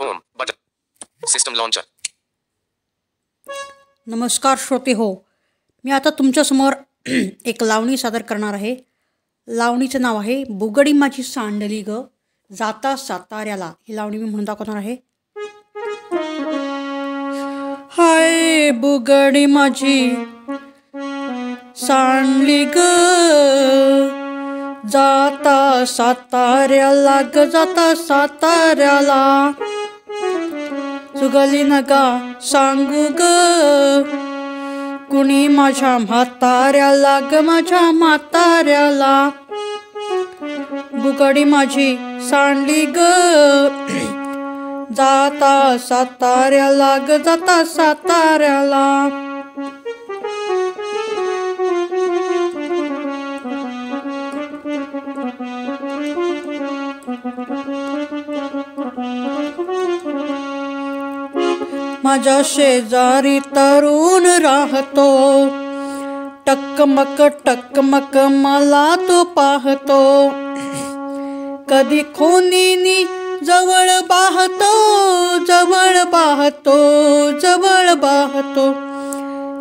Home button. System launcher. नमस्कार श्रोते हो, मी आता तुमच्यासमोर एक लावणी सादर करणार आहे. लावणीचं नाव आहे बुगडी माझी सांडली ग जाता साताऱ्याला. ही लावणी मी म्हणून दाखवणार आहे. हाय बुगडी माझी सांडली ग जाता साताऱ्याला ग जाता साताऱ्याला. चुगली नका सांगू ग कुणी माझ्या म्हाताऱ्याला ग माझ्या म्हाताऱ्याला. बुगडी माझी सांडली ग जाता साताऱ्याला ग जाता साताऱ्याला. माझ्या शेजारी तरुण राहतो, टकमक मला तो पाहतो. कधी खोनीनी जवळ पाहतो, जवळ पाहतो, जवळ पाहतो.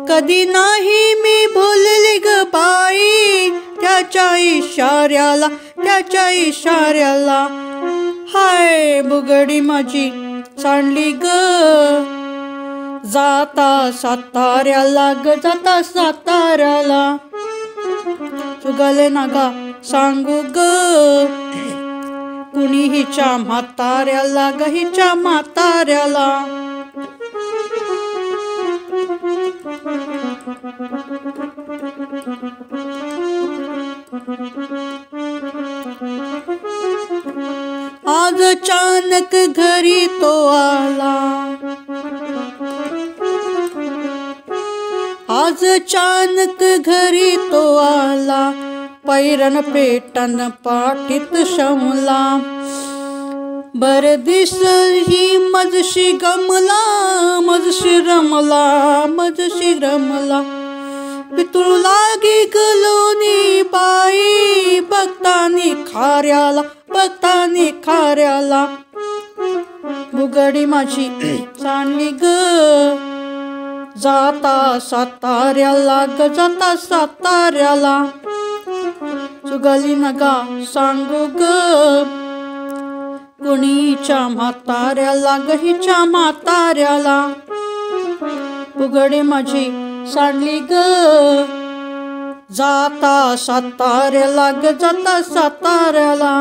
कधी नाही मी भुलली ग बाई त्याच्या इशाऱ्याला, त्याच्या इशाऱ्याला. हाय बुगडी माझी सांडली ग जाता साताऱ्याला ग जाता साताऱ्याला. चुगले नका सांगू ग कुणी हिच्या म्हाताऱ्याला ग हिच्या म्हाताऱ्याला. आज अचानक घरी तो आला, आज अचानक घरी तो आला. पैरण पेटन पाठीत शमला, बर दिस ही मजशी गमला, मजशी रमला, मजशी रमला. पितुळ लागी गलोनी बाई बघतानी खाऱ्याला, बघतानी खाऱ्याला. बुगडी माझी सांडली ग जाता साताऱ्याला ग जाता साताऱ्याला. चुगली नका सांगू ग कुणीच्या म्हाताऱ्याला ग हिच्या म्हाताऱ्याला. बुगडी माझी सांडली ग जाता साताऱ्याला ग जाता साताऱ्याला.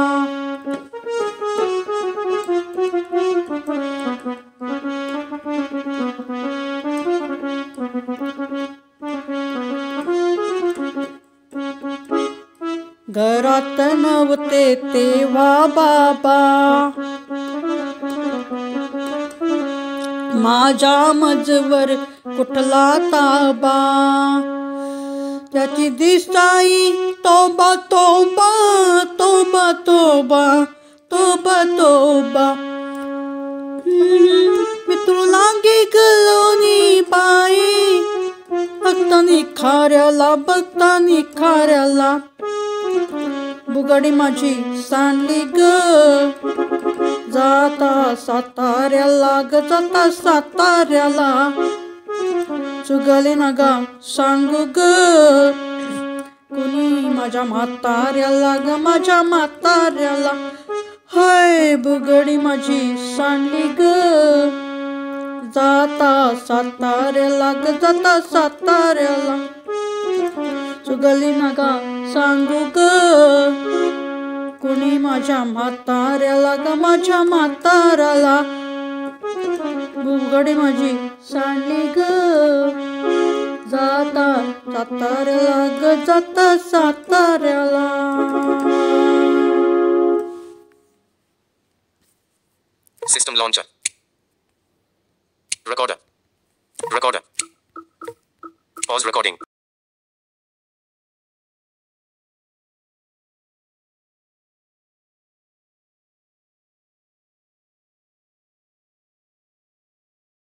घरात नव्हते तेव्हा बाबा माझ्या मजवर कुठला ताबा. त्याची दिसाई तोबा तोबा तोबा तोबा तोबा तोबा. पितृ लागे गलोनी बाई बघतानी खाऱ्याला, बघतानी खाऱ्याला. बुगडी माझी सांडली ग जाता साताऱ्याला ग जाता साताऱ्याला. चुगले नका सांगू ग कुणी माझ्या म्हाताऱ्याला ग माझ्या म्हाताऱ्याला. हाय बुगडी माझी सांडली ग जाता साताऱ्याला ग जाता साताऱ्याला. चुगली नका सांगू ग कुणी माझ्या म्हाताऱ्याला ग माझ्या म्हाताऱ्याला. बुगडी माझी सांडली ग जाता साताऱ्याला ग जाता साताऱ्याला. System launcher. Recorder. Recorder. Pause recording.